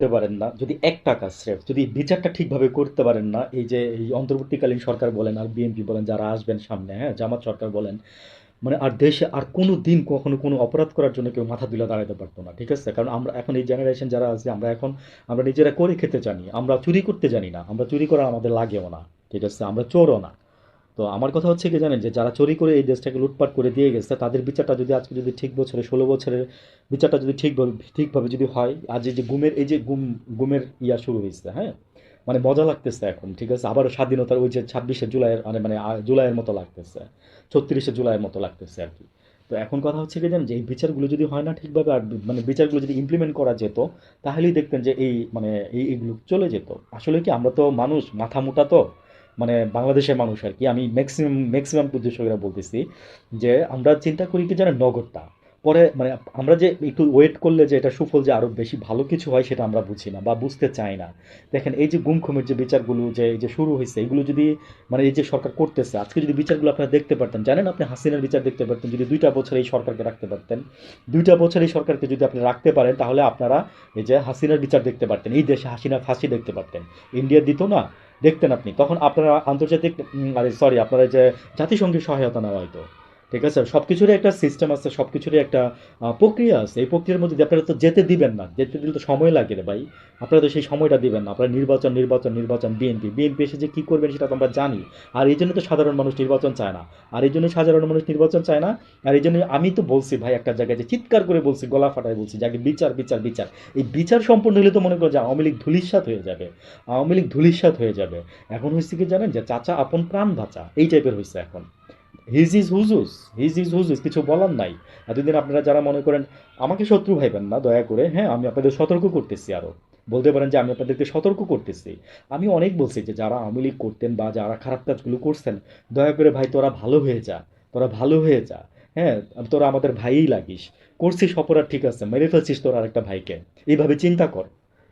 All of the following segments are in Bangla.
করতে পারেন না, যদি একটা কাজ স্রেফ যদি বিচারটা ঠিকভাবে করতে পারেন না, এই যে এই অন্তর্বর্তীকালীন সরকার বলেন আর বিএনপি বলেন যারা আসবেন সামনে, হ্যাঁ, জামাত সরকার বলেন, মানে আর দেশে আর কোনো দিন কখনো কোনো অপরাধ করার জন্য কেউ মাথা তুলে দাঁড়াতে পারতো না, ঠিক আছে? কারণ আমরা এখন এই জেনারেশন যারা আছে, আমরা নিজেরা করে খেতে জানি, আমরা চুরি করতে জানি না, আমরা চুরি করা আমাদের লাগেও না, ঠিক আছে? আমরা চোরও না। তো আমার কথা হচ্ছে কি জানেন, যে যারা চুরি করে এই দেশটাকে লুটপাট করে দিয়ে গেছে তাদের বিচারটা যদি আজকে যদি ঠিক বছরে 16 বছরের বিচারটা যদি ঠিকভাবে যদি হয়, আজ এই যে গুমের ইয়া শুরু হয়েছে, হ্যাঁ, মানে মজা লাগতেছে এখন, ঠিক আছে? আবারও স্বাধীনতার ওই যে 26শে জুলাইয়ের জুলাইয়ের মতো লাগতেছে, 36শে জুলাইয়ের মতো লাগতেছে আর কি। তো এখন কথা হচ্ছে কি জানেন, যে এই বিচারগুলো যদি হয় না ঠিকভাবে, আর মানে বিচারগুলো যদি ইমপ্লিমেন্ট করা যেত, তাহলেই দেখতেন যে এই মানে এইগুলো চলে যেত। আসলে কি, আমরা তো মানুষ মাথা মোটা, তো মানে বাংলাদেশের মানুষ আর কি, আমি ম্যাক্সিমাম দর্শকেরা বলতেছি, যে আমরা চিন্তা করি কি জানেন, নগদটা পরে মানে আমরা যে একটু ওয়েট করলে যে এটা সুফল যে আরো বেশি ভালো কিছু হয়, সেটা আমরা বুঝি না বা বুঝতে চাই না। দেখেন এই যে গুম খুমের যে বিচারগুলো যে এই যে শুরু হয়েছে, এগুলো যদি মানে এই যে সরকার করতেছে আজকে, যদি বিচারগুলো আপনারা দেখতে পারতেন, জানেন, আপনি হাসিনার বিচার দেখতে পারতেন যদি 2টা বছর এই সরকারকে রাখতে পারতেন। 2টা বছর এই সরকারকে যদি আপনি রাখতে পারেন, তাহলে আপনারা এই যে হাসিনার বিচার দেখতে পারতেন, এই দেশে হাসিনা ফাঁসি দেখতে পারতেন। ইন্ডিয়া দিত না, দেখতেন আপনি, তখন আপনারা আন্তর্জাতিক আরে সরি, আপনারা এই যে জাতিসংঘের সহায়তা নেওয়া হয়তো, ঠিক আছে? সব কিছুরই একটা সিস্টেম আছে, সব কিছুরই একটা প্রক্রিয়া আছে। এই প্রক্রিয়ার মধ্যে দিয়ে আপনারা তো যেতে দিবেন না, যেতে দিলে তো সময় লাগে রে ভাই। আপনারা তো সেই সময়টা দিবেন না, আপনারা নির্বাচন নির্বাচন নির্বাচন, বিএনপি বিএনপি এসে যে কী করবেন সেটা তো আমরা জানি। আর এই জন্য তো সাধারণ মানুষ নির্বাচন চায় না, আর এই জন্যই সাধারণ মানুষ নির্বাচন চায় না। আর এই জন্যই আমি তো বলছি ভাই, একটা জায়গায় যে চিৎকার করে বলছি, গলা ফাটায় বলছি, যে আগে বিচার বিচার বিচার। এই বিচার সম্পূর্ণ হলে তো মনে করো যে আওয়ামী লীগ ধূলিসাৎ হয়ে যাবে, আওয়ামী লীগ ধূলিসাৎ হয়ে যাবে। এখন হয়েছে কি জানেন, যে চাচা আপন প্রাণ বাঁচা, এই টাইপের হয়েছে এখন। হিজ ইজ হুজুস, হিজ ইজ হুজুস, কিছু বলার নাই। এতদিন আপনারা যারা মনে করেন, আমাকে শত্রু ভাইবেন না দয়া করে, হ্যাঁ, আমি আপনাদের সতর্ক করতেছি, আরও বলতে পারেন যে আমি আপনাদেরকে সতর্ক করতেছি। আমি অনেক বলছি যে যারা আওয়ামী লীগ করতেন বা যারা খারাপ কাজগুলো করছেন, দয়া করে ভাই তোরা ভালো হয়ে যা, তোরা ভালো হয়ে যা, হ্যাঁ, তোরা আমাদের ভাইই লাগিস। করছিস অপরাধ, ঠিক আছে, মেরে ফেলছিস তোর আরেকটা ভাইকে, এইভাবে চিন্তা কর।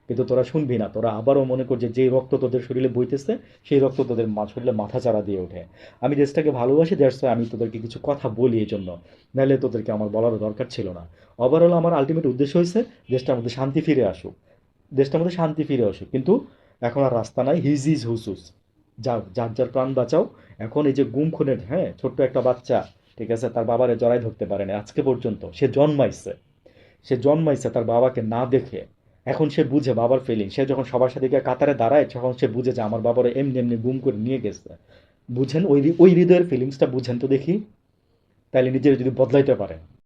কিন্তু তোরা শুনবি না, তোরা আবারও মনে কর যে যেই রক্ত তোদের শরীরে বইতেছে, সেই রক্ত তোদের শরীরে মাথা চাড়া দিয়ে ওঠে। আমি দেশটাকে ভালোবাসি, দ্যাটস ওয়াই আমি তোদেরকে কিছু কথা বলি এই জন্য, নাহলে তোদেরকে আমার বলারও দরকার ছিল না। ওভারঅল আমার আলটিমেট উদ্দেশ্য হয়েছে দেশটার মধ্যে শান্তি ফিরে আসুক, দেশটার মধ্যে শান্তি ফিরে আসুক। কিন্তু এখন আর রাস্তা নাই, হিজ ইজ হুসুস, যাও যার যার প্রাণ বাঁচাও। এখন এই যে গুম খুনের, হ্যাঁ, ছোট্ট একটা বাচ্চা, ঠিক আছে, তার বাবারে জড়াই ধরতে পারে না আজকে পর্যন্ত, সে জন্মাইছে তার বাবাকে না দেখে। এখন সে বুঝে বাবার ফিলিং, সে যখন সবার সাথে গিয়ে কাতারে দাঁড়ায়, তখন সে বুঝে যে আমার বাবারে এমনি এমনি গুম করে নিয়ে গেছে। বুঝেন ওই ওই হৃদয়ের ফিলিংসটা, বুঝেন তো দেখি, তাইলে নিজের যদি বদলাইতে পারেন।